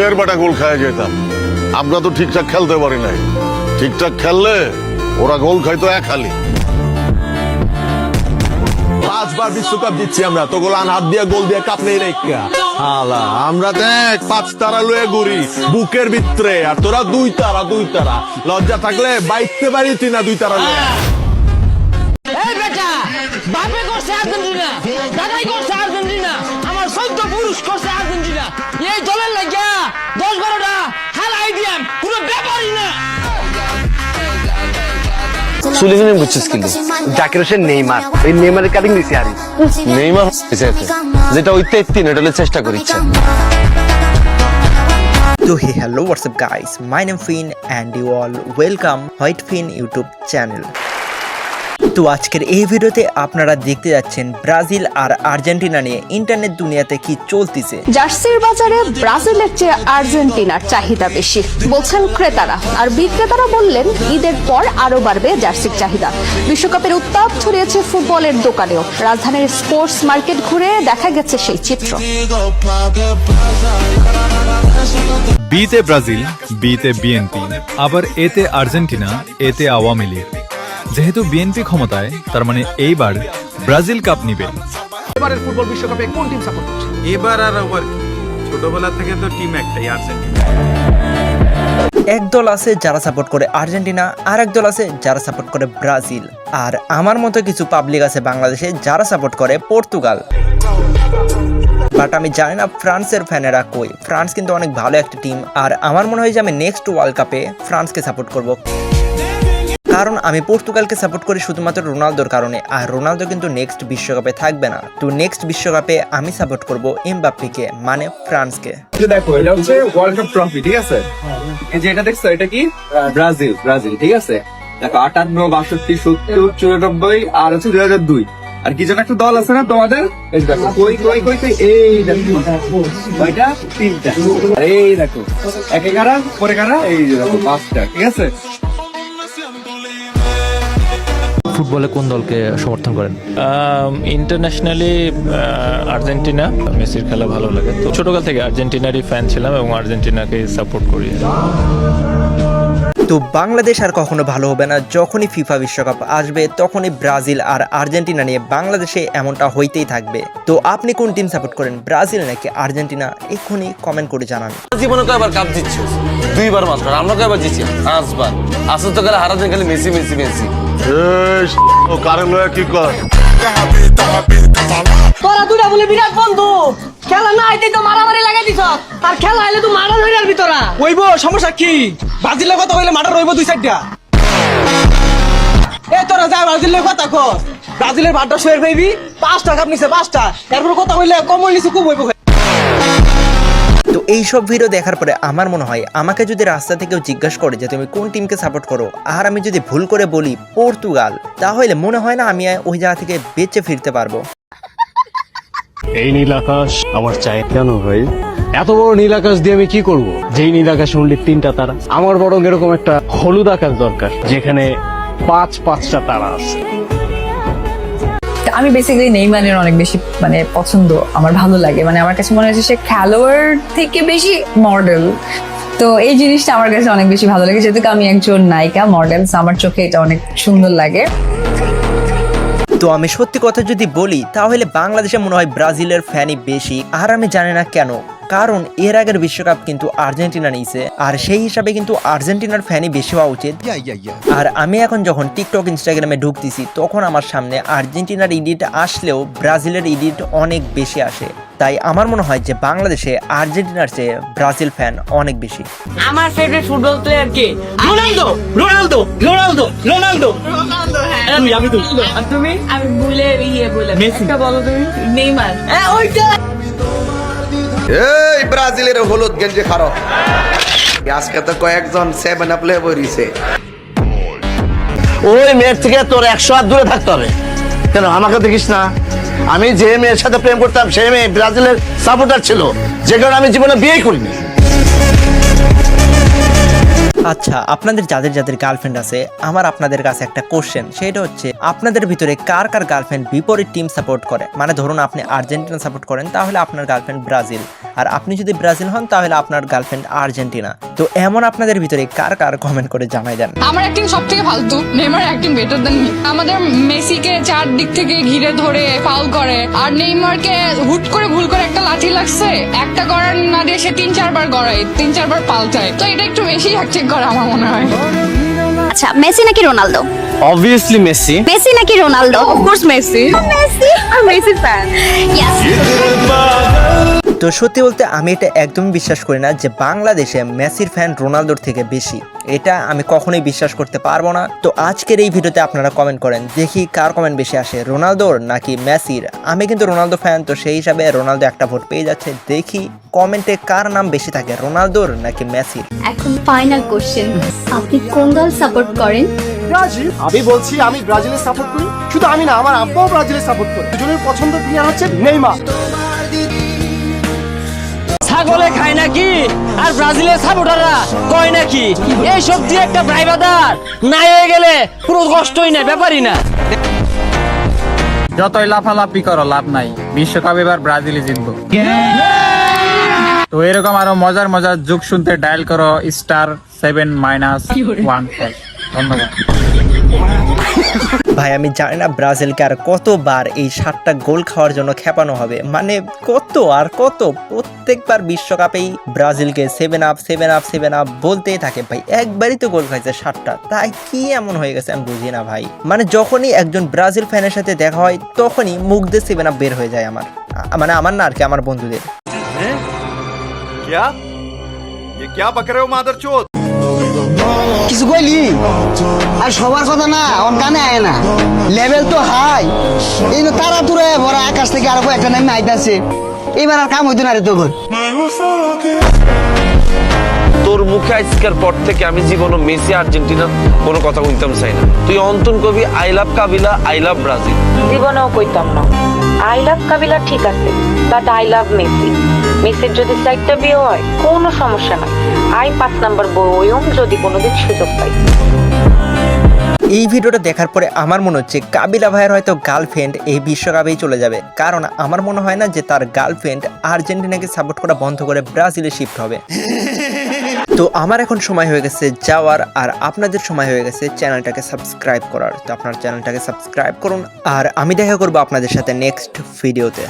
এর বাটা গোল খায় যেতাম। আমরা তো ঠিকঠাক খেলতে পারি নাই। ঠিকঠাক খেললে ওরা গোল খাইতো এক হালি। 5 বার বিশ্বকাপ জিতছি আমরা, তো গোলান হাত দিয়ে গোল দিয়ে কাপ নেই রেখা। হালা আমরা দেখ 5 তারা লয়ে ঘুরি বুকের ভিতরে, আর তোরা 2 তারা। লজ্জা থাকলে বাইতে পারি তুই না 2 তারা লয়ে। এই বেটা, বাপে করছে আর্জেন্টিনা, দাদাই করছে আর্জেন্টিনা, আমার 14 পুরুষ করছে আর্জেন্টিনা। এই দলের লাগিয়া 10-12টা হালাই দিয়াম, কোনো ব্যাপারই না। সুলিভিনে বুঝছিস কিন্তু জাকির হোসেন নেইমার, এই নেইমারের কাটিং দিছি আরে নেইমার যেটা ওই 33 এটা চেষ্টা করিচ্ছে। So hey, hello, what's up guys, my name Finn and you all welcome White Finn YouTube channel. তো আজকের এই ভিডিওতে আপনারা দেখতে যাচ্ছেন ব্রাজিল আর আর্জেন্টিনা নিয়ে ইন্টারনেট দুনিয়াতে কি চলতেছে। জার্সির বাজারে ব্রাজিলের চেয়ে আর্জেন্টিনার চাহিদা বেশি বলছেন ক্রেতারা, আর বিক্রেতারা বললেন ঈদের পর আরো বাড়বে জার্সির চাহিদা। বিশ্বকাপের উত্তাপ ছড়িয়েছে ফুটবলের দোকানেও। রাজধানীর স্পোর্টস মার্কেট ঘুরে দেখা গেছে সেই চিত্র। বিতে ব্রাজিল, বিতে বিএনপি, আবার এতে আর্জেন্টিনা, এতে আওয়ামী লীগ। যেহেতু বিএনপি ক্ষমতায়, তার মানে এইবার ব্রাজিল কাপ নিবে। এবারের ফুটবল বিশ্বকাপে কোন টিম সাপোর্ট করছে? এবার আর আবার ছোটবেলা থেকে তো টিম একটাই, আর্জেন্টিনা। এক দল আছে যারা সাপোর্ট করে আর্জেন্টিনা, আর এক দল আছে যারা সাপোর্ট করে ব্রাজিল, আর আমার মতো কিছু পাবলিক আছে বাংলাদেশে যারা সাপোর্ট করে পর্তুগাল। বাট আমি জানি না ফ্রান্সের ফ্যানেরা কই। ফ্রান্স কিন্তু অনেক ভালো একটা টিম, আর আমার মনে হয় যে আমি নেক্সট ওয়ার্ল্ড কাপে ফ্রান্সকে সাপোর্ট করব, কারণ আমি পর্তুগালকে সাপোর্ট করি শুধুমাত্র রোনালদোর কারণে, আর রোনালদো কিন্তু নেক্সট বিশ্বকাপে থাকবে না। তো নেক্সট বিশ্বকাপে আমি সাপোর্ট করব এমবাপ্পেকে, মানে ফ্রান্সকে। দেখো এটা হচ্ছে ওয়ার্ল্ড কাপ ট্রফি, ঠিক আছে? এই যে এটা দেখছো, এটা কি? ব্রাজিল, ঠিক আছে? দেখো 58, 62, 70, 94 আর হচ্ছে 2002। আর কি যেন একটা দল আছে না তোমাদের, এই দেখো কই এই দেখো কয়টা, 3টা। আর এই দেখো একে কারা পরে কারা, এই যে দেখো 5টা, ঠিক আছে? ফুটবলে কোন দলকে সমর্থন করেন? Internationally Argentina. মেসির খেলা ভালো লাগে, তো ছোটকাল থেকে আর্জেন্টিনারই ফ্যান ছিলাম এবং আর্জেন্টিনাকে সাপোর্ট করি। তো বাংলাদেশ আর কখনো ভালো হবে না। যখনই ফিফা বিশ্বকাপ আসবে তখনই ব্রাজিল আর আর্জেন্টিনা নিয়ে বাংলাদেশে এমনটা হইতেই থাকবে। তো আপনি কোন টিম সাপোর্ট করেন, ব্রাজিল নাকি আর্জেন্টিনা? এক্ষুনি কমেন্ট করে জানান। জীবনে তো এবার কাপ জিতছে 2 বার মাত্র, আমরা তো এবার জিতছি 5 বার। আসলে তো গেলে হারাতেন খালি মেসি। ও কারণ লয়া কি কর? তোরা দুটা বলে বিরাট বন্ধু, খেলা না আইতে তো মারামারি লাগাই দিছ, আর খেলা আইলে তো মারা ধরে আসবি তোরা। ওইবো সমস্যা কি? ব্রাজিলের কথা কইলে মাঠে রইব 2 সাইডটা। এ তোরা যা ব্রাজিলের কথা কর, ব্রাজিলের ভাতটা শুয়ে পাইবি, 5টা কাপ নিছে 5টা, এরপর কথা কইলে কমল নিছে খুব হইব। তো এইসব ভিডিও দেখার পরে আমার মনে হয় আমাকে যদি রাস্তা থেকেও জিজ্ঞাসা করে যে তুমি কোন টিমকে সাপোর্ট করো, আর আমি যদি ভুল করে বলি পর্তুগাল, তাহলে মনে হয় না আমি ওই জায়গা থেকে বেঁচে ফিরতে পারবো। এই নীল আকাশ আমার চাই। কেন ভাই? এত বড় নীল আকাশ দিয়ে আমি কি করব? যেই নীল আকাশ অনলি 3টা তারা। আমার বরং এরকম একটা হলুদ আকাশ দরকার, যেখানে 5টা তারা আছে। আমি বেসিক্যালি নেইমারের অনেক বেশি পছন্দ, আমার ভালো লাগে। আমার কাছে মনে হচ্ছে সে খেলোয়াড় থেকে বেশি মডেল। তো এই জিনিসটা আমার কাছে অনেক বেশি ভালো লাগে, যেহেতু আমি একজন নায়িকা মডেল, আমার চোখে এটা অনেক সুন্দর লাগে। তো আমি সত্যি কথা যদি বলি তাহলে বাংলাদেশে মনে হয় ব্রাজিলের ফ্যানই বেশি, আর আমি জানি না কেন, কারণ এর আগের বিশ্বকাপ কিন্তু আর্জেন্টিনা নিয়েছে, আর সেই হিসাবে কিন্তু আর্জেন্টিনার ফ্যানই বেশি হওয়া উচিত। আর আমি এখন যখন টিকটক ইনস্টাগ্রামে ঢুকতেছি তখন আমার সামনে আর্জেন্টিনার এডিট আসলেও ব্রাজিলের এডিট অনেক বেশি আসে, তাই আমার মনে হয় যে বাংলাদেশে আর্জেন্টিনার চেয়ে ব্রাজিল ফ্যান অনেক বেশি। আমার ফেভারিট ফুটবল প্লেয়ার কে? রোনালদো। আমি তো। আর তুমি? আমি বলে মেসি। বলো তুমি? নেইমার। ওইটা। এই ব্রাজিলের হলুদ গেঞ্জি খারাপ, আজকে তো কয়েকজন 7 আপ লেবো রইছে। ওই মেয়ের থেকে তোর 100 হাত দূরে থাকতে হবে। কেন আমাকে দেখিস না? আমি যে মেয়ের সাথে প্রেম করতাম সেই মেয়ে ব্রাজিলের সাপোর্টার ছিল, যে কারণে আমি জীবনে বিয়ে করিনি। আচ্ছা, আপনাদের যাদের গার্লফ্রেন্ড আছে, আমার আপনাদের কাছে একটা কোশ্চেন, সেটা হচ্ছে আপনাদের ভিতরে কার গার্লফ্রেন্ড বিপরীত টিম সাপোর্ট করে? ধরুন আপনি আর্জেন্টিনা সাপোর্ট করেন, তাহলে আপনার গার্লফ্রেন্ড ব্রাজিল, আর আপনি যদি ব্রাজিল হন তাহলে আপনার গার্লফ্রেন্ড আর্জেন্টিনা। তো এমন আপনাদের ভিতরে কার কার কমেন্ট করে জানাই দেন। আমার অ্যাক্টিং সবথেকে ফালতু, Neymar acting better than me. আমাদের মেসিকে চারদিক থেকে ঘিরে ধরে ফাউল করে, আর নেইমারকে হুট করে ভুল করে একটা লাঠি লাগছে, একটা গড়ার না দিয়ে সে 3-4 বার গড়ায়, 3-4 বার পাল্টায়। তো এটা একটু বেশি অ্যাক্টিং করে আমার মনে হয়। আচ্ছা, মেসি নাকি রোনালদো? Obviously Messi. মেসি নাকি রোনালদো? Of course Messi. মেসি, আর মেসি ফ্যান। ইয়েস। তো সত্যি বলতে আমি এটা একদমই বিশ্বাস করি না যে বাংলাদেশে মেসির ফ্যান রোনালদোর থেকে বেশি। এটা আমি কখনোই বিশ্বাস করতে পারবো না। তো আজকের এই ভিডিওতে আপনারা কমেন্ট করেন, দেখি কার কমেন্ট বেশি আসে, রোনালদোর নাকি মেসির। আমি কিন্তু রোনালদো ফ্যান, তো সেই হিসাবে রোনালদো একটা ভোট পেয়ে যাচ্ছে। দেখি কমেন্টে কার নাম বেশি থাকে, রোনালদোর নাকি মেসির। এখন ফাইনাল কোশ্চেন, আপনি কোন দল সাপোর্ট করেন? ব্রাজিল। আমি বলছি আমি ব্রাজিলের সাপোর্ট করি। শুধু আমি না, আমার আব্বাও ব্রাজিলের সাপোর্ট করে। দুজনের পছন্দের প্লেয়ার হচ্ছে নেইমার। ছাগলে খায় নাকি আর ব্রাজিলের সাপোর্টাররা কয় নাকি এই সব দিয়ে একটা ড্রাইভার নাই হয়ে গেলে পুরো কষ্টই না, ব্যাপারই না। যতই লাফালাফি করো লাভ নাই, বিশ্বকাপ এবার ব্রাজিলই জিতবো। তো এরকম আরো মজার মজার যুগ শুনতে ডায়াল করো *7-1#। ধন্যবাদ ভাই। আমি জানি না ব্রাজিলকে আর কতবার এই 7টা গোল খাওয়ার জন্য খেপানো হবে, মানে কত আর কত। প্রত্যেকবার বিশ্বকাপেই ব্রাজিলকে 7 আপ বলতেই থাকে ভাই। একবারই তো গোল খাইছে 7টা, তাই কি এমন হয়ে গেছে আমি বুঝি না ভাই। মানে যখনই একজন ব্রাজিল ফ্যানের সাথে দেখা হয় তখনই মুখ দিয়ে 7 আপ বের হয়ে যায় আমার, মানে আমার না আর কি, আমার বন্ধুদের। কিছু কইলি আর সবার কথা না অন কানে আয় না, লেভেল তো হাই। এই তারা তুরে ভরা আকাশ থেকে আরো একটা নাম আইতাছে, এবার আর কাম হইতো না রে তোর। তোর মুখে আজকের পর থেকে আমি জীবনে মেসি আর্জেন্টিনা কোনো কথা বলতাম চাই না। তুই অন্তন কবি I love Kabila, I love Brazil. জীবনেও কইতাম না। আই লাভ কাবিলা ঠিক আছে, বাট আই লাভ মেসি। মেসির যদি 4টা বিয়ে হয় কোনো সমস্যা নাই, আই 5 নাম্বার বউম যদি কোনোদিন সুযোগ পাই। এই ভিডিওটা দেখার পরে আমার মনে হচ্ছে কাবিলা ভাইয়ের হয়তো গার্লফ্রেন্ড এই বিশ্বকাপেই চলে যাবে, কারণ আমার মনে হয় না যে তার গার্লফ্রেন্ড আর্জেন্টিনাকে সাপোর্ট করা বন্ধ করে ব্রাজিলে শিফট হবে। তো আমার এখন সময় হয়ে গেছে যাওয়ার, আর আপনাদের সময় হয়ে গেছে চ্যানেলটাকে সাবস্ক্রাইব করার। তো আপনার চ্যানেলটাকে সাবস্ক্রাইব করুন, আর আমি দেখা করবো আপনাদের সাথে নেক্সট ভিডিওতে।